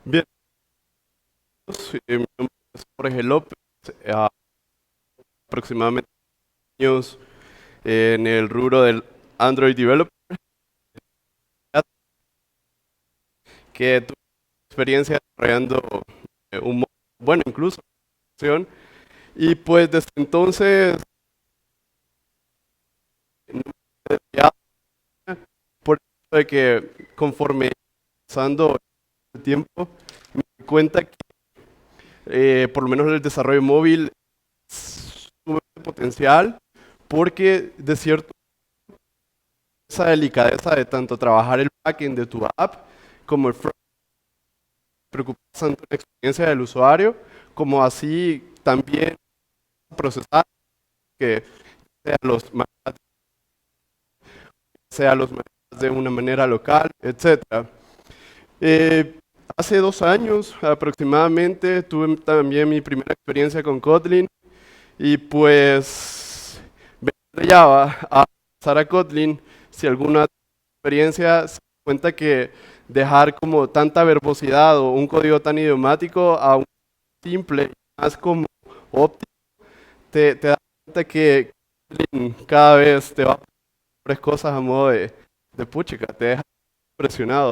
Bien, mi nombre es Jorge López, eh, aproximadamente años en el rubro del Android Developer, que tuve experiencia desarrollando bueno, incluso aplicación. Y pues desde entonces, ya por eso de que conforme pasando el tiempo, me di cuenta que por lo menos el desarrollo móvil tuvo potencial, porque de cierto esa delicadeza de tanto trabajar el backend de tu app como el front, preocupas tanto la experiencia del usuario, como así también procesar que sea los manejas de una manera local, etcétera. Eh, Hace 2 años aproximadamente tuve también mi primera experiencia con Kotlin y pues me estrellaba a pasar a Kotlin. Si alguna experiencia se da cuenta que dejar como tanta verbosidad o un código tan idiomático a un simple, más como óptimo, te das cuenta que Kotlin cada vez te va a poner cosas a modo de puchica, te deja impresionado.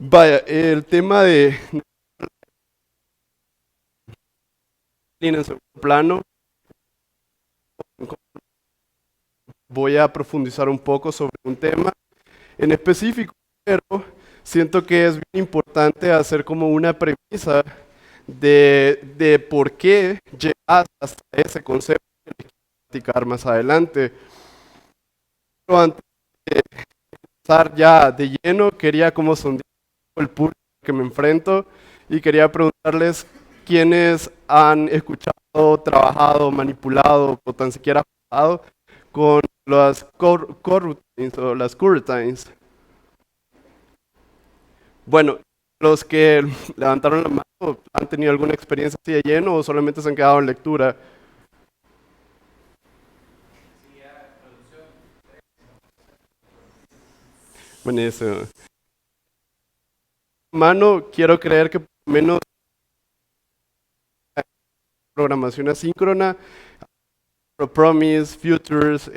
Vaya, el tema de Kotlin en segundo plano, voy a profundizar un poco sobre un tema en específico, pero siento que es bien importante hacer como una premisa de por qué llegas hasta ese concepto que les quiero platicar más adelante. Pero antes de empezar ya de lleno, quería como sondear el público que me enfrento y quería preguntarles quiénes han escuchado, trabajado, manipulado o tan siquiera jugado con las coroutines o las coroutines. Bueno, los que levantaron la mano, ¿han tenido alguna experiencia así de lleno o solamente se han quedado en lectura? Buenísimo. Mano, quiero creer que por lo menos programación asíncrona, Promise, Futures,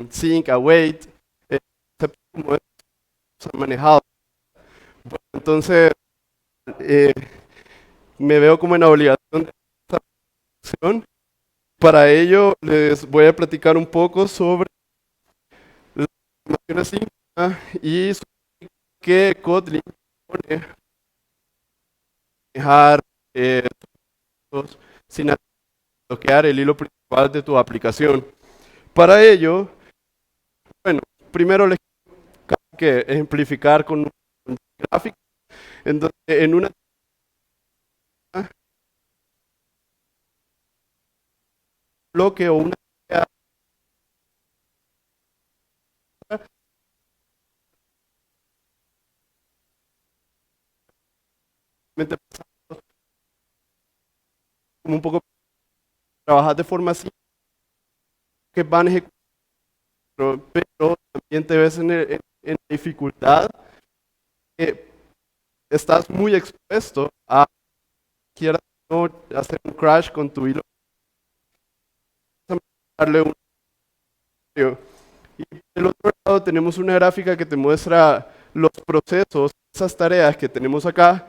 Sync, Await, conceptos como estos se han manejado. Entonces, eh, me veo como en la obligación de esta acción. Para ello, les voy a platicar un poco sobre la programación asíncrona y sobre qué Kotlin pone manejar datos sin bloquear el hilo principal de tu aplicación. Para ello, bueno, primero les tengo que ejemplificar con un gráfico en donde en una bloque o una tarea como un poco trabajar de forma así que van ejecutando, pero también te ves en la dificultad que estás muy expuesto a quieras no hacer un crash con tu hilo, darle un y del otro lado tenemos una gráfica que te muestra los procesos, esas tareas que tenemos acá,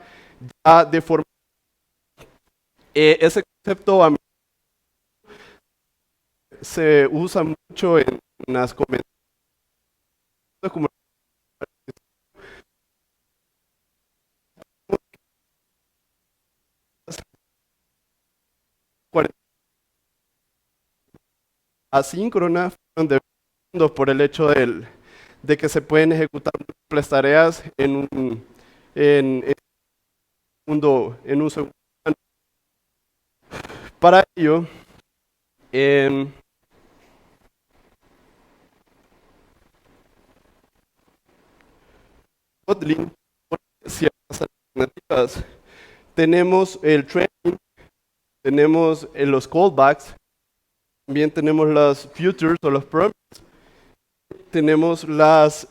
ya de forma... ese concepto a mí se usa mucho en las convenciones como asíncronas, donde por el hecho de que se pueden ejecutar múltiples tareas en en un segundo. Para ello, en Kotlin, ciertas alternativas. Tenemos el training, tenemos los callbacks, también tenemos las futures o los prompts, tenemos las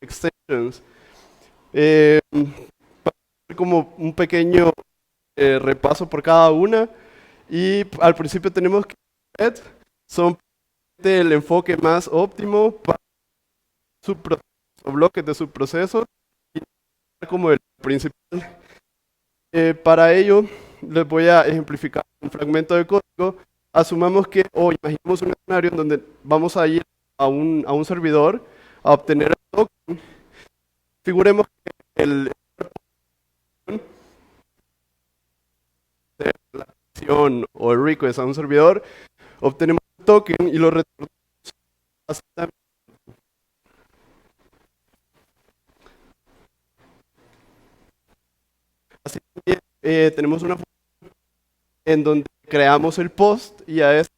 extensions. Eh, como un pequeño repaso por cada una. Y al principio tenemos que son el enfoque más óptimo para subprocesos o bloques de subprocesos y como el principal. Para ello, les voy a ejemplificar un fragmento de código. Asumamos que, o imaginemos un escenario en donde vamos a ir a un servidor a obtener el token. Figuremos que el de la acción o el request a un servidor, obtenemos el token y lo retornamos. Así también tenemos una función en donde creamos el post y a este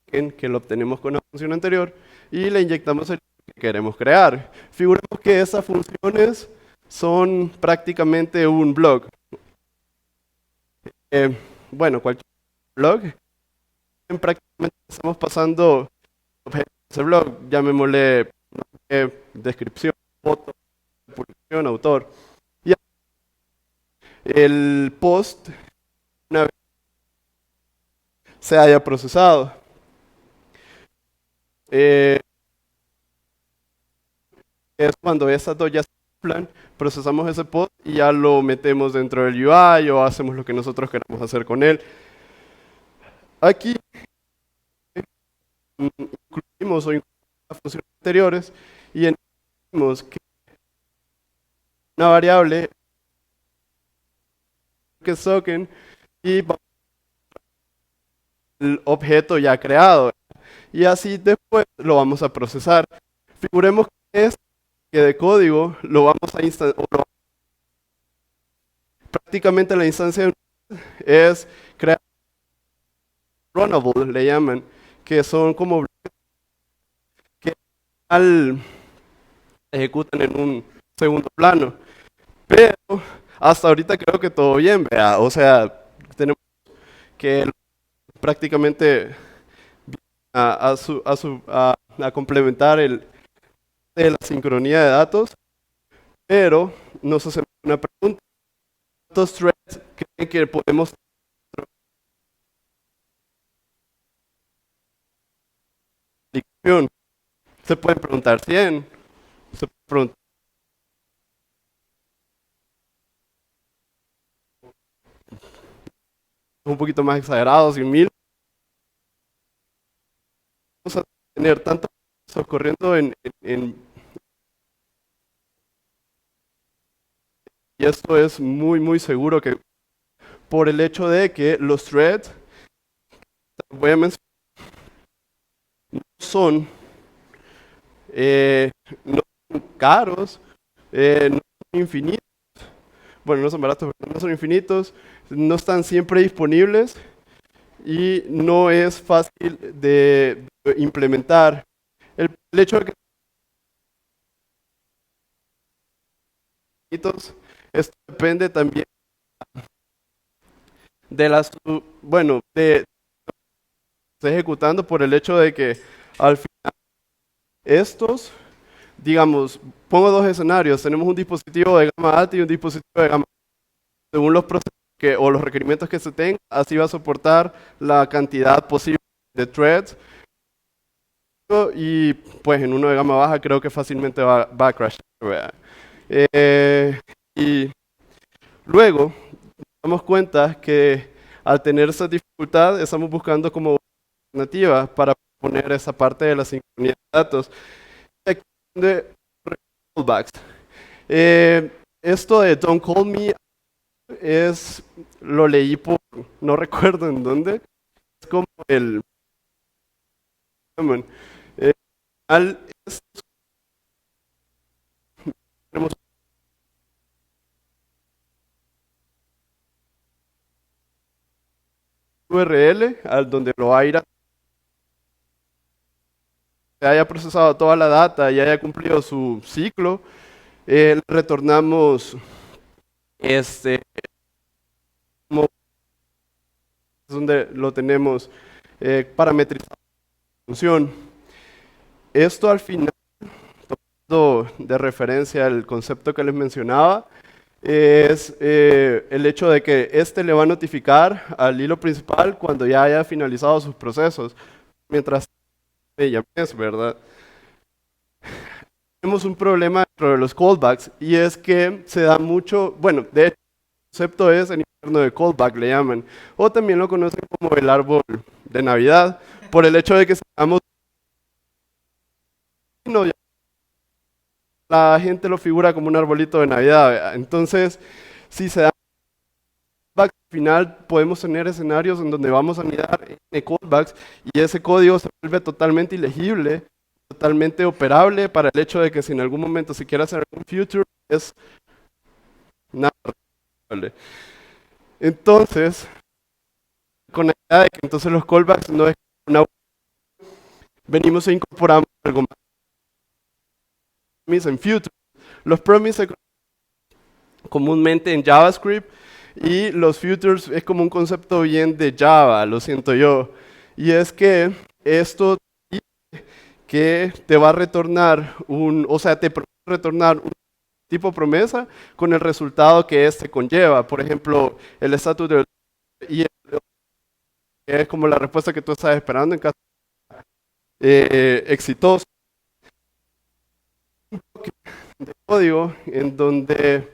token que lo obtenemos con la función anterior y le inyectamos el que queremos crear. Figuremos que esas funciones son prácticamente un blog. Bueno, cualquier blog, prácticamente estamos pasando objetos de ese blog, llamémosle descripción, foto, publicación, autor. Y el post, una vez se haya procesado, eh, es cuando esas dos ya se cumplan, procesamos ese post y ya lo metemos dentro del UI o hacemos lo que nosotros queramos hacer con él. Aquí incluimos o incluimos las funciones anteriores y tenemos que una variable que es token y el objeto ya creado. Y así después lo vamos a procesar. Figuremos que es que de código lo vamos a instanciar, prácticamente la instancia es crear runnable, le llaman, que son como bloques que al ejecutan en un segundo plano. Pero hasta ahorita creo que todo bien, vea. O sea, tenemos que prácticamente a complementar de la sincronía de datos, pero nos hacemos una pregunta. ¿Cuántos threads creen que podemos tener? Se pueden preguntar 100, se puede preguntar un poquito más exagerados, 100,000. Vamos a tener tanto ocurriendo y esto es muy, muy seguro que por el hecho de que los threads, voy a mencionar, son, eh, no son caros, no son infinitos, bueno, no son baratos, pero no son infinitos, no están siempre disponibles y no es fácil de implementar. El hecho de que infinitos, esto depende también de las, bueno, de esté ejecutando por el hecho de que al final estos, digamos, pongo dos escenarios, tenemos un dispositivo de gama alta y un dispositivo de gama baja. Según los procesos o los requerimientos que se tengan, así va a soportar la cantidad posible de threads y pues en uno de gama baja creo que fácilmente va a crashar. ¿Verdad? Eh, y luego nos damos cuenta que al tener esa dificultad estamos buscando como alternativa para poner esa parte de la sincronía de datos. Aquí de callbacks. Esto de Don't Call Me lo leí por, no recuerdo en dónde, es como eh, al, es- tenemos un URL al donde lo va a ir se haya procesado toda la data y haya cumplido su ciclo, le retornamos este, como es donde lo tenemos parametrizado en función. Esto al final, de referencia al concepto que les mencionaba, es el hecho de que este le va a notificar al hilo principal cuando ya haya finalizado sus procesos, mientras ella es, ¿verdad? Tenemos un problema dentro de los callbacks y es que se da mucho, bueno, de hecho, el concepto es el infierno de callback, le llaman, o también lo conocen como el árbol de Navidad, por el hecho de que seamos, no, la gente lo figura como un arbolito de Navidad, ¿verdad? Entonces, si se da callbacks, al final podemos tener escenarios en donde vamos a anidar en callbacks y ese código se vuelve totalmente ilegible, totalmente operable para el hecho de que si en algún momento se quiere hacer algún future, es nada operable. Entonces, con la idea de que entonces los callbacks no es una, venimos e incorporamos algo más promise en future. Los promises se conocen comúnmente en JavaScript y los futures es como un concepto bien de Java, lo siento yo. Y es que esto que te va a retornar o sea, te promete retornar un tipo promesa con el resultado que este conlleva. Por ejemplo, el estatus de y es como la respuesta que tú estás esperando en caso exitoso de código en donde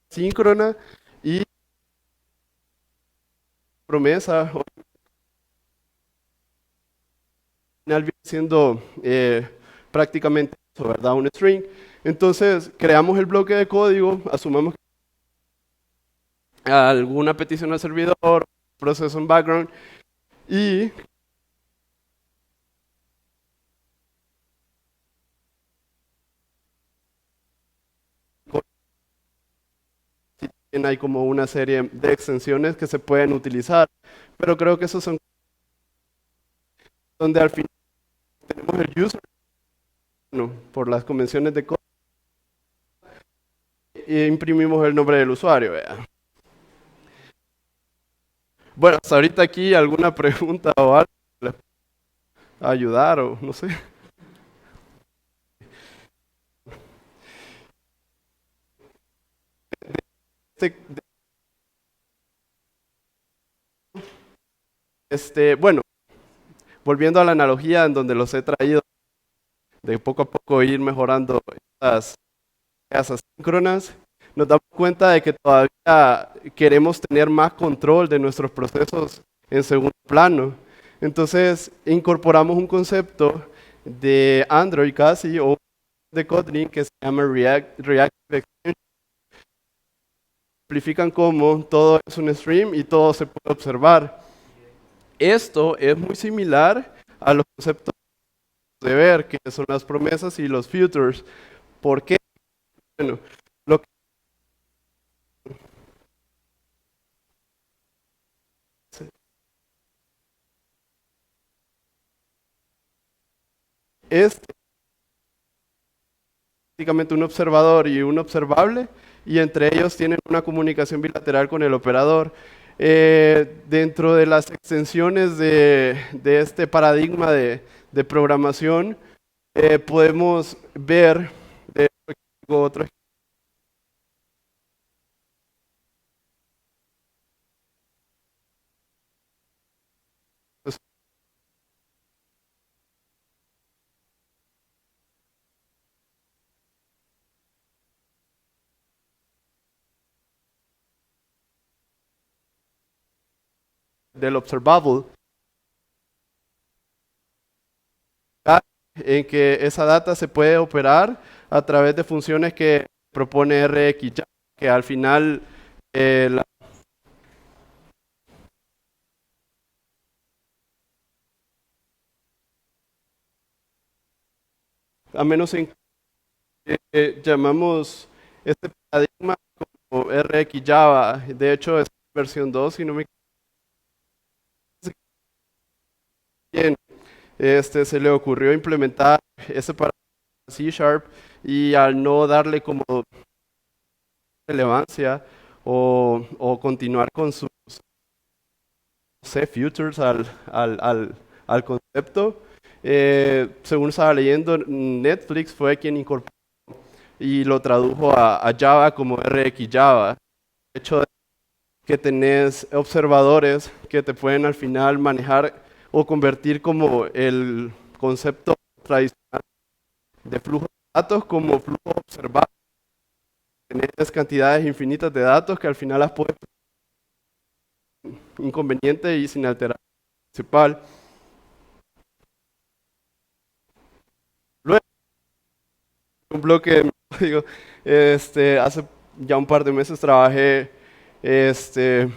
síncrona y promesa al final viene siendo prácticamente eso, ¿verdad? Un string. Entonces, creamos el bloque de código, asumamos alguna petición al servidor, proceso en background y también hay como una serie de extensiones que se pueden utilizar, pero creo que esos son donde al final tenemos el user, bueno, por las convenciones de código, e imprimimos el nombre del usuario, ¿verdad? Bueno, hasta ahorita aquí alguna pregunta o algo que les pueda ayudar o no sé. Este, bueno, volviendo a la analogía en donde los he traído, de poco a poco ir mejorando estas tareas asíncronas, nos damos cuenta de que todavía queremos tener más control de nuestros procesos en segundo plano. Entonces, incorporamos un concepto de Android casi o de Kotlin que se llama Reactive Extension. Simplifican cómo todo es un stream y todo se puede observar. Esto es muy similar a los conceptos de ver, que son las promesas y los futures. ¿Por qué? Bueno, lo que es prácticamente un observador y un observable, y entre ellos tienen una comunicación bilateral con el operador. Dentro de las extensiones de este paradigma de programación, podemos ver de otro ejemplo del observable, en que esa data se puede operar a través de funciones que propone RX, que al final, a menos en que llamamos este paradigma como RX Java, de hecho es versión 2 si no me equivoco, se le ocurrió implementar ese paradigma C Sharp y al no darle como relevancia o continuar con sus no sé, futures al concepto, según estaba leyendo, Netflix fue quien incorporó y lo tradujo a Java como RX Java. El hecho de que tenés observadores que te pueden al final manejar o convertir como el concepto tradicional de flujo de datos como flujo observado. Tenés cantidades infinitas de datos que al final las puedes inconveniente y sin alterar el principal. Luego, un bloque de mi código, hace ya un par de meses trabajé este,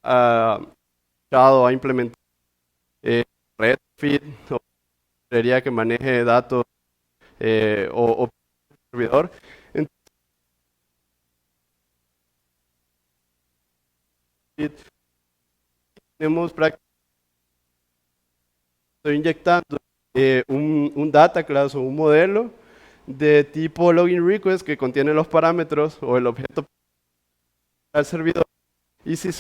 a, a implementar Redfit o librería que maneje datos o servidor. Entonces, tenemos prácticamente estoy inyectando un data class o un modelo de tipo login request que contiene los parámetros o el objeto al servidor. Y si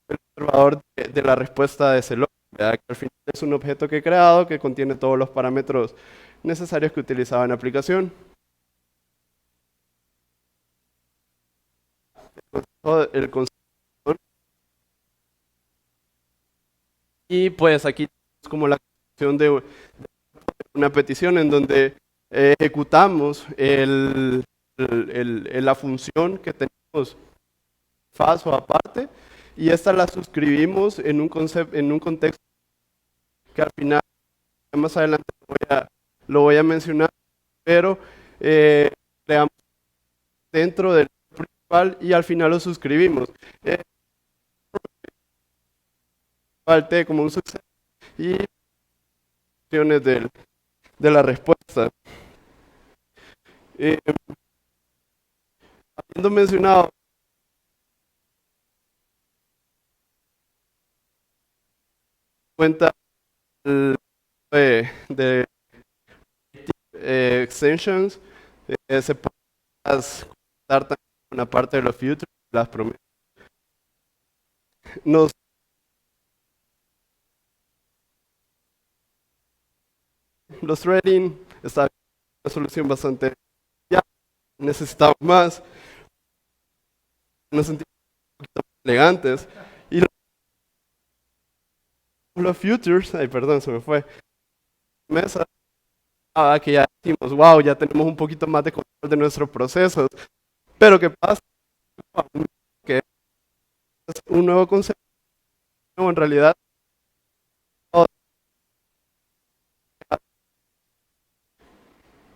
el observador de la respuesta de ese login, ¿verdad? Que al final es un objeto que he creado que contiene todos los parámetros necesarios que utilizaba en la aplicación. El concepto, y pues aquí tenemos como la creación de una petición en donde ejecutamos la función que tenemos paso aparte y esta la suscribimos en un en un contexto que al final más adelante lo voy a mencionar, pero creamos dentro del principal y al final lo suscribimos. Parte como un suceso y opciones de la respuesta. Eh, Habiendo mencionado cuenta de extensions, se puede dar también una parte de los futures, las promesas. Nos, los threading está una solución bastante ya, necesitamos más, nos sentimos un poquito más elegantes. Y los futures, ay perdón, se me fue, mesa, que ya decimos, wow, ya tenemos un poquito más de control de nuestros procesos. Pero ¿qué pasa? Que es un nuevo concepto, en realidad,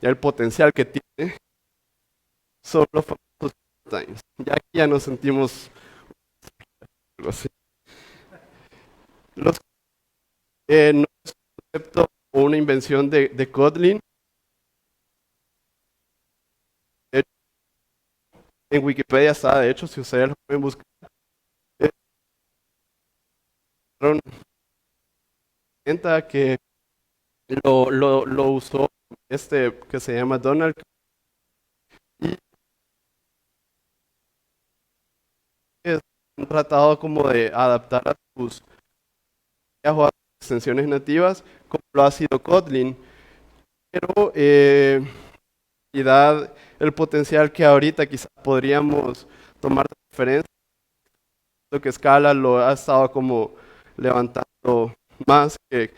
ya el potencial que tiene son los famosos times. Ya aquí ya nos sentimos algo así. Los, no es un concepto o una invención de Kotlin. De hecho, en Wikipedia está, de hecho, si ustedes lo pueden buscar, es una herramienta que lo usó que se llama Donald y es un tratado como de adaptar a sus o a extensiones nativas como lo ha sido Kotlin. Pero y da el potencial que ahorita quizás podríamos tomar de referencia, lo que Scala lo ha estado como levantando más que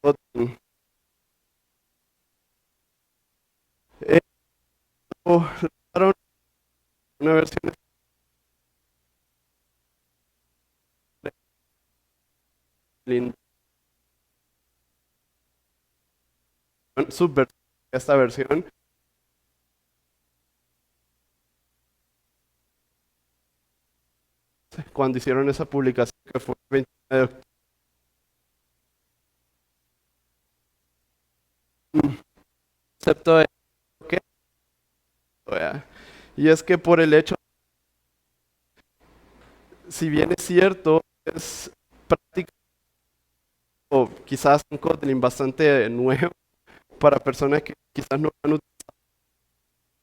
Kotlin. Lanzaron una versión de Kotlin, subversión de esta versión, cuando hicieron esa publicación que fue el 29 de octubre. Concepto de que, y es que por el hecho, si bien es cierto, es práctico, o quizás un Kotlin bastante nuevo para personas que quizás no han utilizado,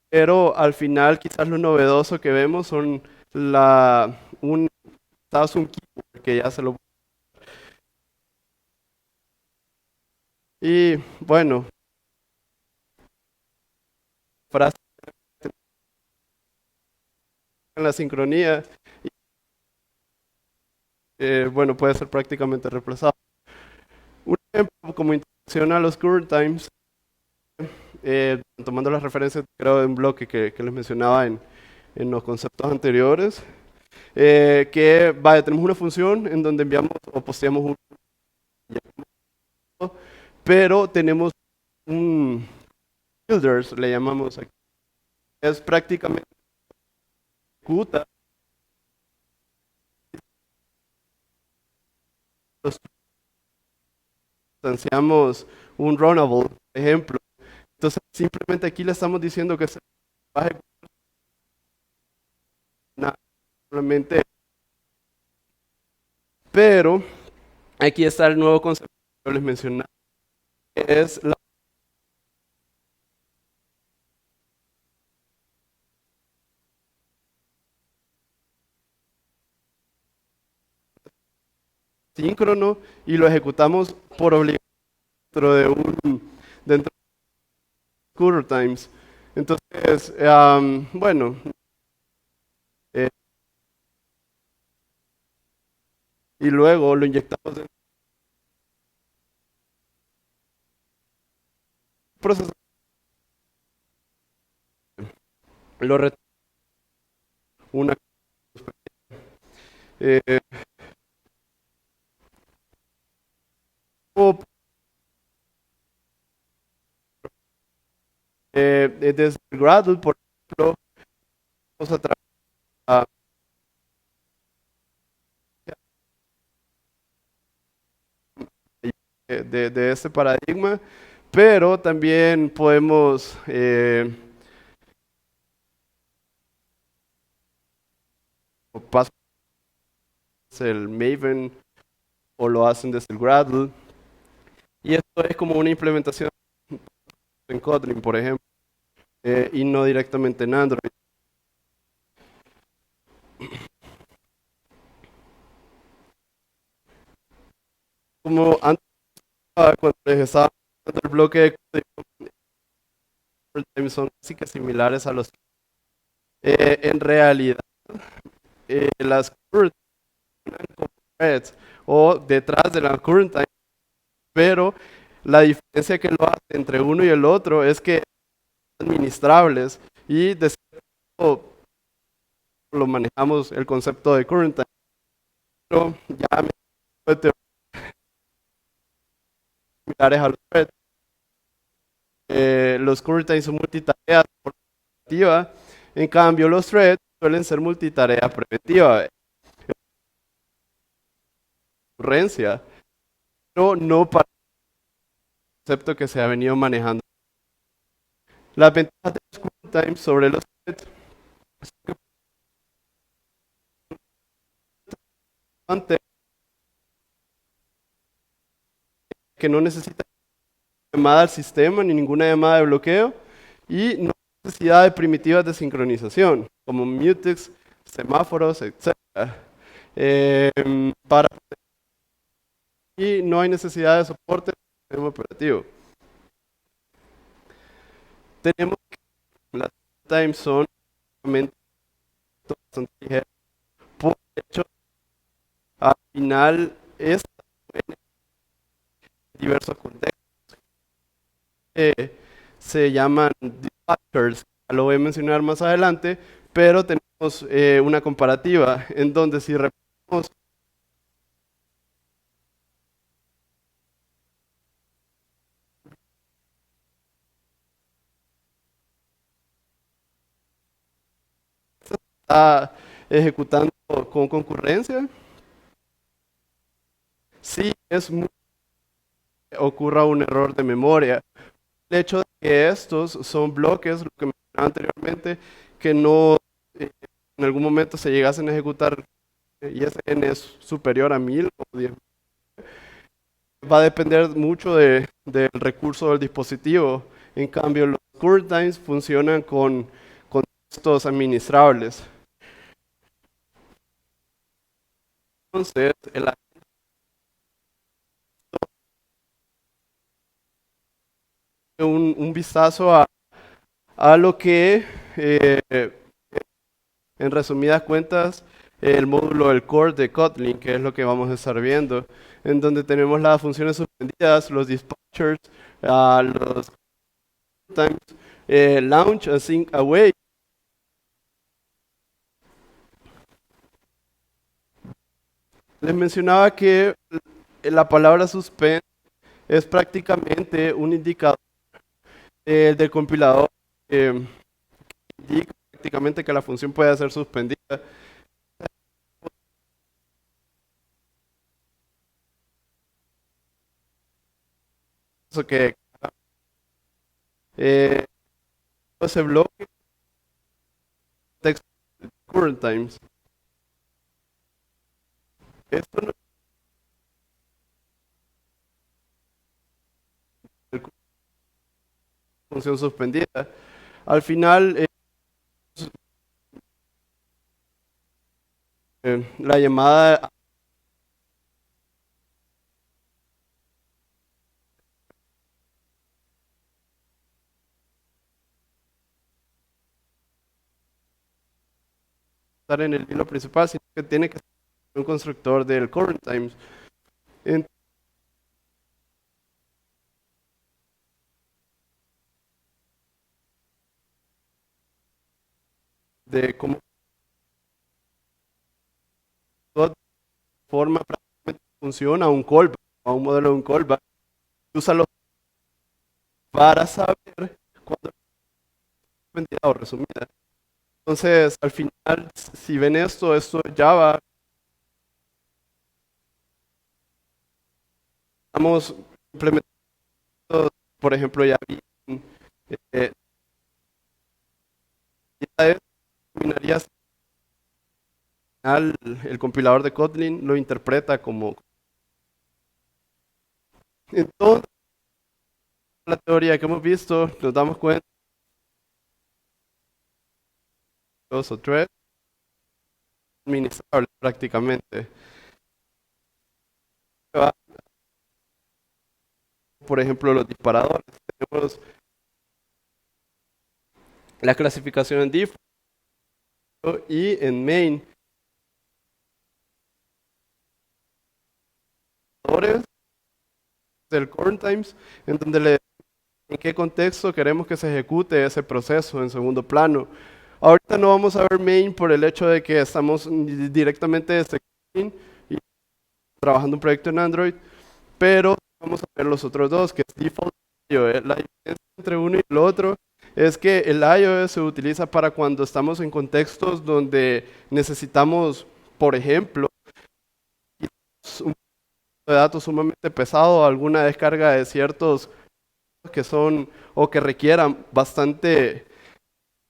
pero al final quizás lo novedoso que vemos son quizás un keyboard que ya se lo... Y bueno, frase en la sincronía, bueno, puede ser prácticamente reemplazado. Un ejemplo como introducción a los current times, tomando las referencias, creo, de un bloque que les mencionaba en los conceptos anteriores, que vaya, tenemos una función en donde enviamos o posteamos un, pero tenemos un builders, le llamamos aquí, es prácticamente ejecuta los instanciamos un runnable, por ejemplo. Entonces, simplemente aquí le estamos diciendo que se va a ejecutar nada, solamente, pero aquí está el nuevo concepto que les mencionaba, que es la síncrono y lo ejecutamos por obligación dentro de current times. Entonces, bueno, eh, y luego lo inyectamos en el proceso, lo una eh, o, desde el Gradle, por ejemplo, vamos a trabajar de este paradigma, pero también podemos pasar el Maven o lo hacen desde el Gradle. Y esto es como una implementación en Kotlin, por ejemplo, y no directamente en Android. Como antes, cuando les estaba mostrando el bloque de código, son casi que similares a los... en realidad, las current como threads o detrás de la current time, pero la diferencia que lo hace entre uno y el otro es que son administrables y de cierto modo lo manejamos el concepto de current time, pero ya me similares a los threads. Los current time son multitareas por activa, en cambio los threads suelen ser multitarea preventiva, ocurrencia, pero no para el concepto que se ha venido manejando. Las ventajas de los current time sobre los threads es que no necesita llamada al sistema ni ninguna llamada de bloqueo y no hay necesidad de primitivas de sincronización como mutex, semáforos, etc. Eh, para, y no hay necesidad de soporte del sistema operativo. Tenemos que las times son realmente bastante ligeras. Por hecho, al final es en diversos contextos. Se llaman dispatchers, lo voy a mencionar más adelante, pero tenemos una comparativa en donde si repetimos está ejecutando con concurrencia, sí es muy ocurra un error de memoria. El hecho de que estos son bloques, lo que mencionaba anteriormente, que no en algún momento se llegasen a ejecutar y ese n es superior a 1000 o 10.000, va a depender mucho del recurso del dispositivo. En cambio, los current times funcionan con contextos administrables. Entonces, un vistazo a lo que, eh, en resumidas cuentas, el módulo del core de Kotlin, que es lo que vamos a estar viendo, en donde tenemos las funciones suspendidas, los dispatchers, los times, launch, async, await. Les mencionaba que la palabra suspend es prácticamente un indicador del compilador que indica prácticamente que la función puede ser suspendida. Eso que eh, ese bloque text current times. Esto no es una función suspendida. Al final, la llamada estar en el hilo principal, sino que tiene que ser un constructor del current times. En- de cómo toda forma prácticamente funciona un callback, a un modelo de un callback. Úsalo para saber cuándo es suspendida o resumida. Entonces, al final, si ven esto es Java. Estamos implementando, por ejemplo, ya bien, eh, ya es, terminaría al final, el compilador de Kotlin lo interpreta como. En toda la teoría que hemos visto, nos damos cuenta, dos o tres, administrables prácticamente. Va, por ejemplo, los disparadores. Tenemos la clasificación en default y en main. Disparadores del current times, en donde en qué contexto queremos que se ejecute ese proceso en segundo plano. Ahorita no vamos a ver main por el hecho de que estamos directamente desde Kotlin y trabajando un proyecto en Android, pero vamos a ver los otros dos, que es default y iOS. La diferencia entre uno y el otro es que el iOS se utiliza para cuando estamos en contextos donde necesitamos, por ejemplo, un de datos sumamente pesado, alguna descarga de ciertos que son o que requieran bastante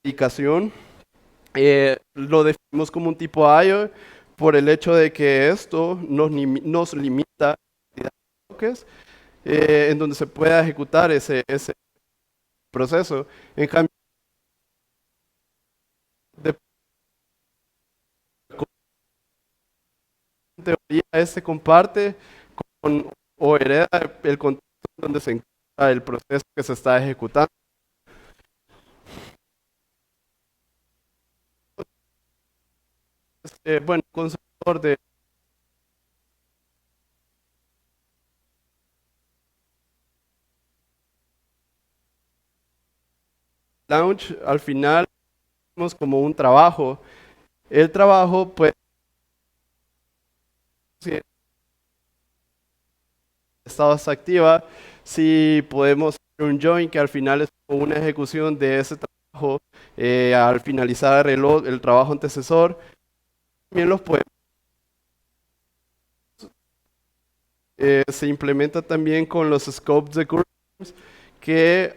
dedicación. Lo definimos como un tipo IO por el hecho de que esto nos limita a bloques, en donde se pueda ejecutar ese proceso. En cambio, de teoría, este comparte con, o hereda el contexto donde se encuentra el proceso que se está ejecutando. Bueno, constructor de launch, al final vemos como un trabajo. El trabajo, pues, si el estado está activa, si podemos hacer un join, que al final es como una ejecución de ese trabajo, al finalizar el trabajo antecesor, también los podemos, se implementa también con los scopes de curves, que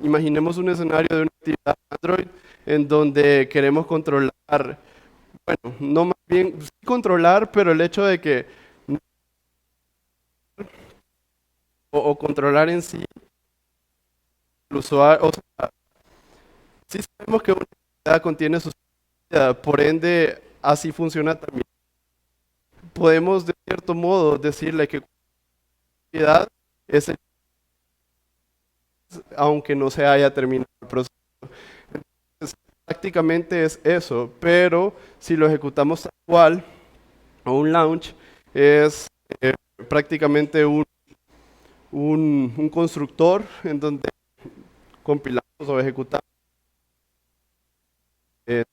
imaginemos un escenario de una actividad Android en donde queremos controlar, bueno, no más bien sí controlar, pero el hecho de que o controlar en sí el usuario. O sea, sí sabemos que una actividad contiene su salida, por ende, así funciona también. Podemos, de cierto modo, decirle que actividad es, aunque no se haya terminado el proceso. Entonces, prácticamente es eso, pero si lo ejecutamos tal cual, o un launch, es eh, prácticamente un constructor en donde compilamos o ejecutamos. eh,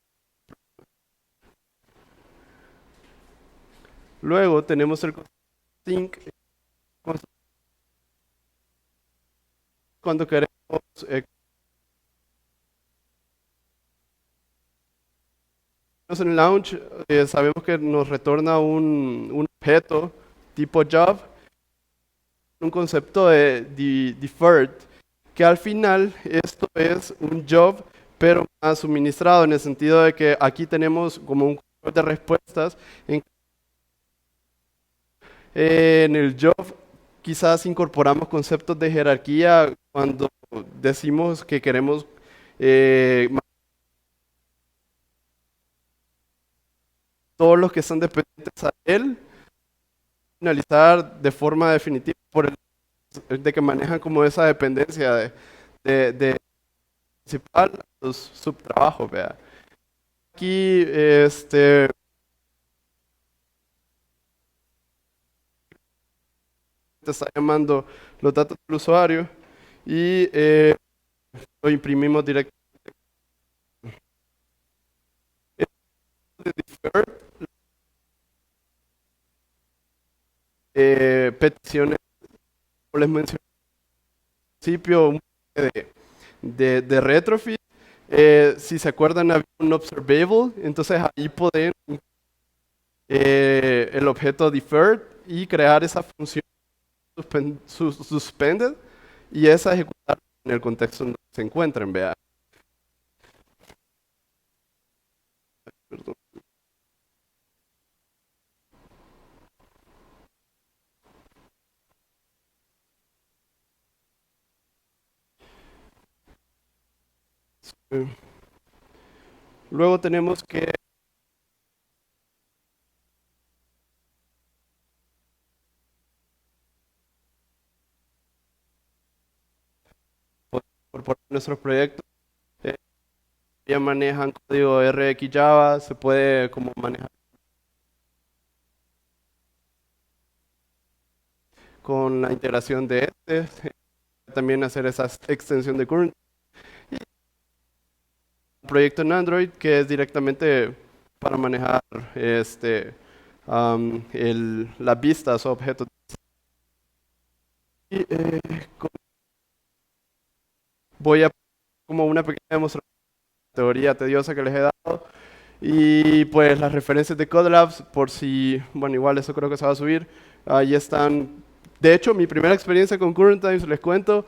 Luego tenemos el sync cuando queremos. eh, en el launch, sabemos que nos retorna un objeto tipo job, un concepto de deferred, que al final esto es un job, pero más suministrado en el sentido de que aquí tenemos como un conjunto de respuestas. En el job quizás incorporamos conceptos de jerarquía cuando decimos que queremos todos los que son dependientes a él finalizar de forma definitiva por el de que manejan como esa dependencia de principal a los subtrabajos, vea. Aquí te está llamando los datos del usuario y lo imprimimos directamente de defer, peticiones, como les mencioné al principio, un poco de retrofit. Si se acuerdan, había un observable, entonces ahí pueden el objeto deferred y crear esa función suspended y esa ejecutar en el contexto en donde se encuentren, vea. Perdón. Eh, Luego tenemos que incorporar nuestros proyectos. eh, ya manejan código RX Java, se puede como manejar con la integración de también hacer esa extensión de current. Un proyecto en Android que es directamente para manejar las vistas o objetos. Y, voy a como una pequeña demostración de teoría tediosa que les he dado. Y pues las referencias de Codelabs, por si, bueno, igual eso creo que se va a subir. Ahí están. De hecho, mi primera experiencia con Current Times, les cuento,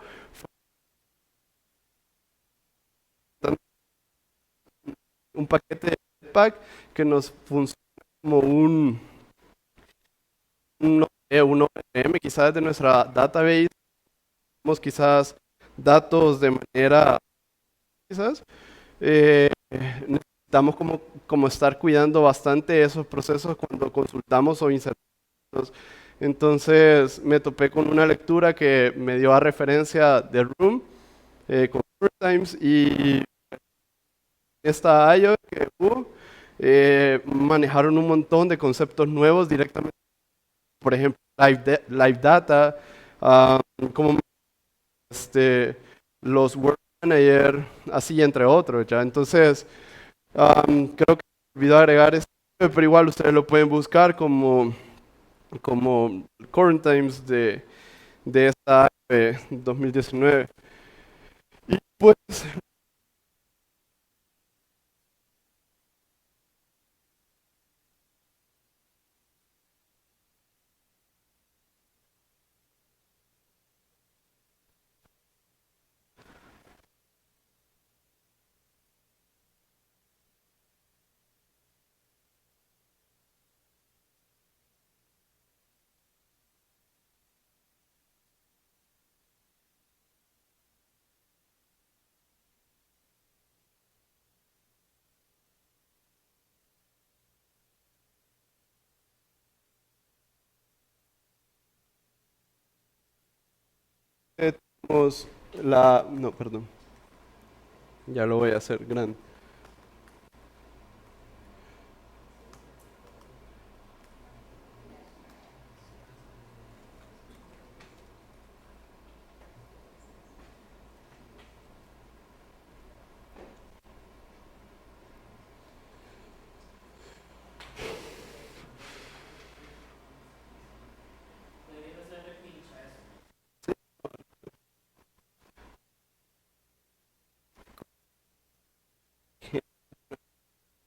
un paquete de Jetpack que nos funciona como un ORM, quizás de nuestra database, tenemos quizás datos de manera, quizás, necesitamos como estar cuidando bastante esos procesos cuando consultamos o insertamos. Entonces me topé con una lectura que me dio a referencia de Room con Current Times y esta IO que hubo, manejaron un montón de conceptos nuevos directamente, por ejemplo, live data, ah, como los Word Manager, así entre otros, ¿ya? Entonces, creo que me olvidó agregar esto, pero igual ustedes lo pueden buscar como Current Times de esta 2019. Y pues, tenemos no, perdón, ya lo voy a hacer grande.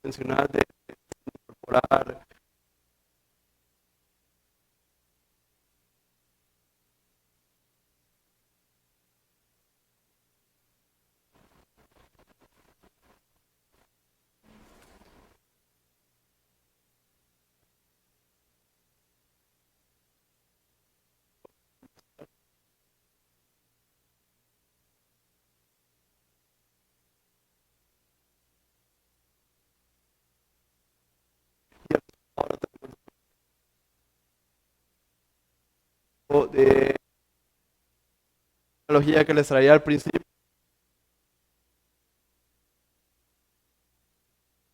Mencionar de incorporar. Ahora tengo de tecnología que les traía al principio,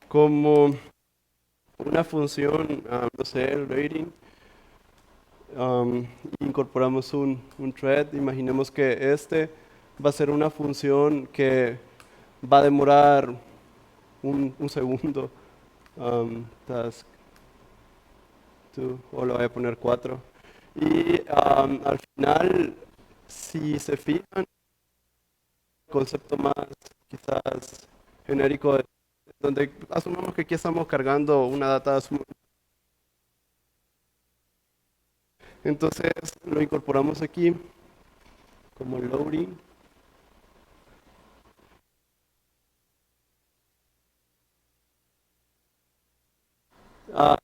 como una función, no sé, el rating. Incorporamos un thread. Imaginemos que este va a ser una función que va a demorar un segundo. Task 2, o le voy a poner 4. Y al final, si se fijan, el concepto más quizás genérico, donde asumamos que aquí estamos cargando una data, entonces lo incorporamos aquí como loading. Ah,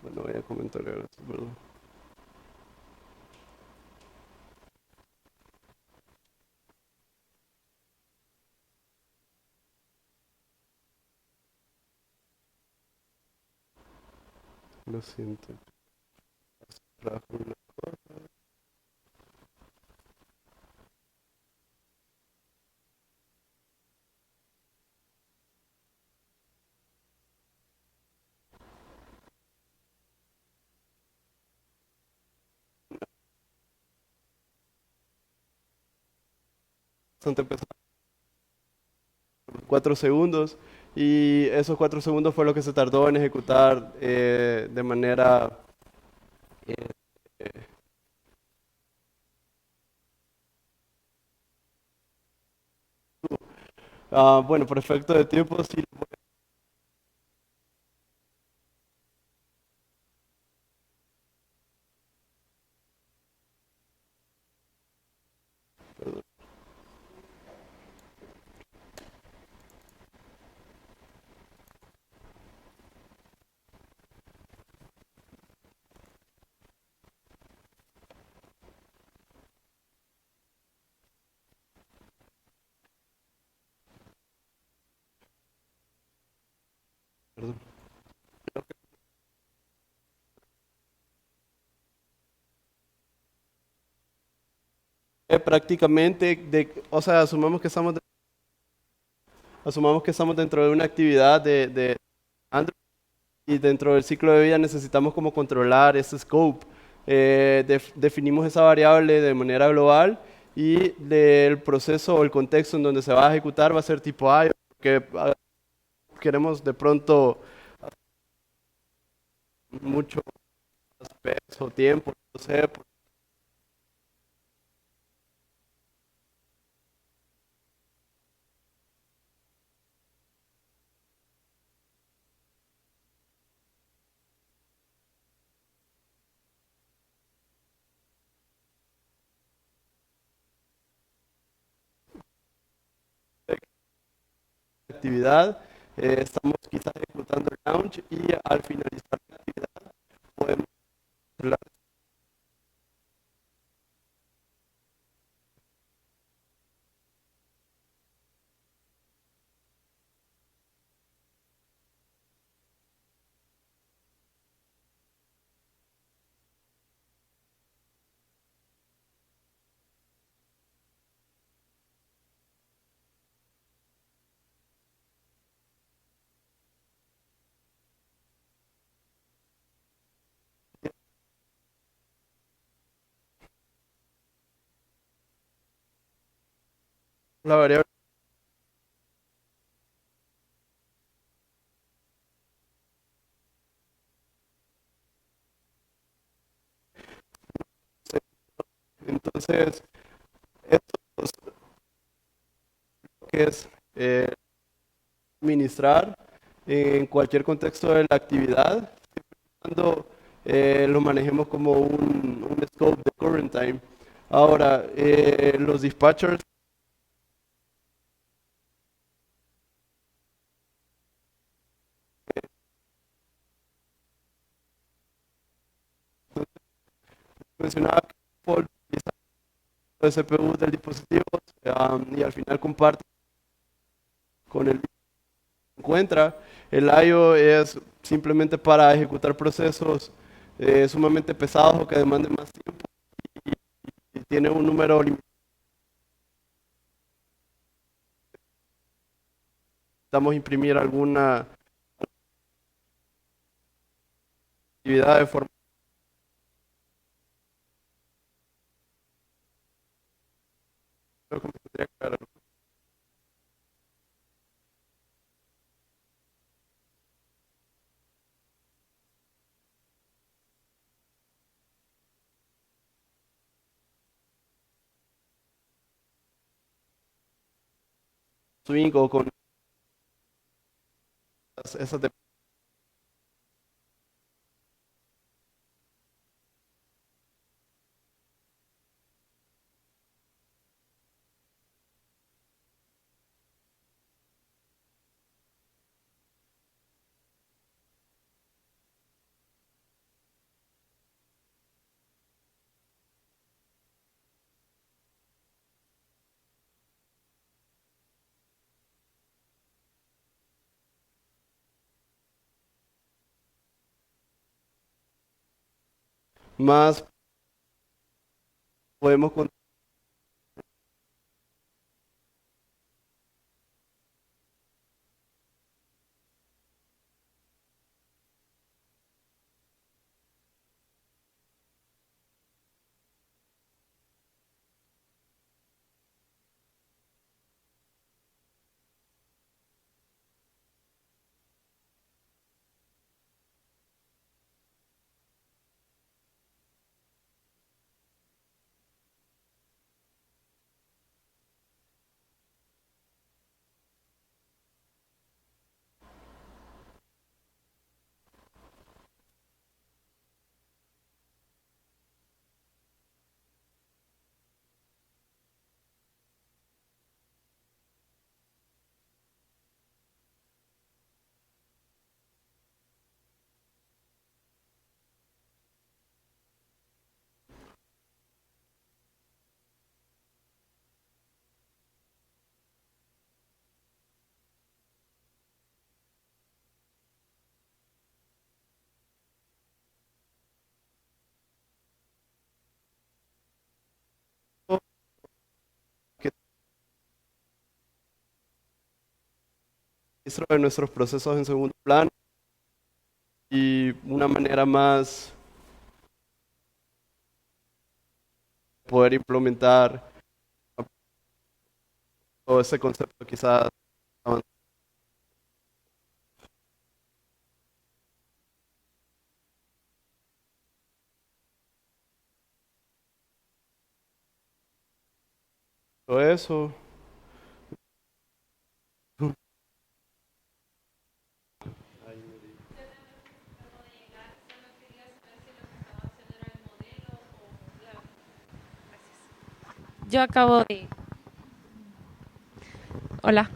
bueno, voy a comentar ahora, perdón. Lo siento. Trabajo en una- bastante pesado, 4 segundos, y esos 4 segundos fue lo que se tardó en ejecutar de manera... eh, bueno, por efecto de tiempo, sí. Perdón. Prácticamente, o sea, asumamos que estamos dentro de una actividad de Android, y dentro del ciclo de vida necesitamos como controlar ese scope. Definimos esa variable de manera global y del proceso o el contexto en donde se va a ejecutar va a ser tipo IO, porque queremos de pronto mucho más peso, tiempo, no sé, por la actividad. Estamos quizás ejecutando el launch y al finalizar la actividad podemos hablar. La variable. Entonces, esto es lo que es administrar en cualquier contexto de la actividad, cuando lo manejemos como un scope de current time. Ahora, los dispatchers mencionaba que Paul utiliza los CPU del dispositivo y al final comparte con el que se encuentra. El I/O es simplemente para ejecutar procesos sumamente pesados o que demanden más tiempo y tiene un número limitado. Necesitamos imprimir alguna actividad de forma como tendría que haber swing o con esas más podemos que registro de nuestros procesos en segundo plano y una manera más poder implementar. o ese concepto quizás. Todo eso. Yo acabo de... Hola.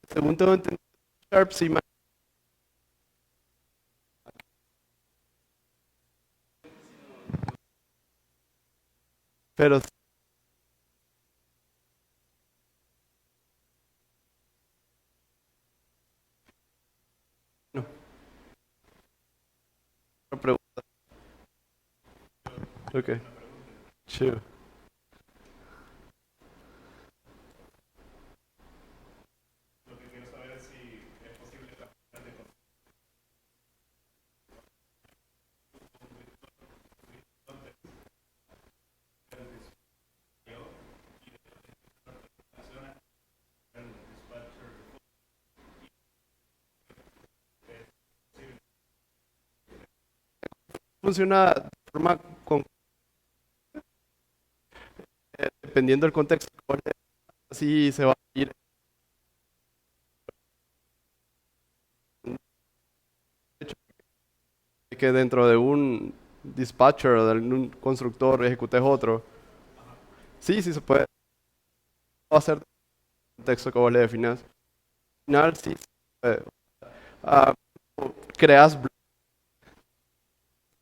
Según tengo entendido, Sharp sí, pero sí, no, no pregunta. Ok, chido. Funciona de forma dependiendo del contexto. Así se va a ir. Que dentro de un dispatcher o de un constructor ejecutes otro. Sí, sí se puede hacer el contexto que vos le definas. Al final, sí se puede. Ah, creas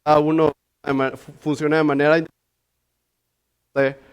cada uno funciona de manera independiente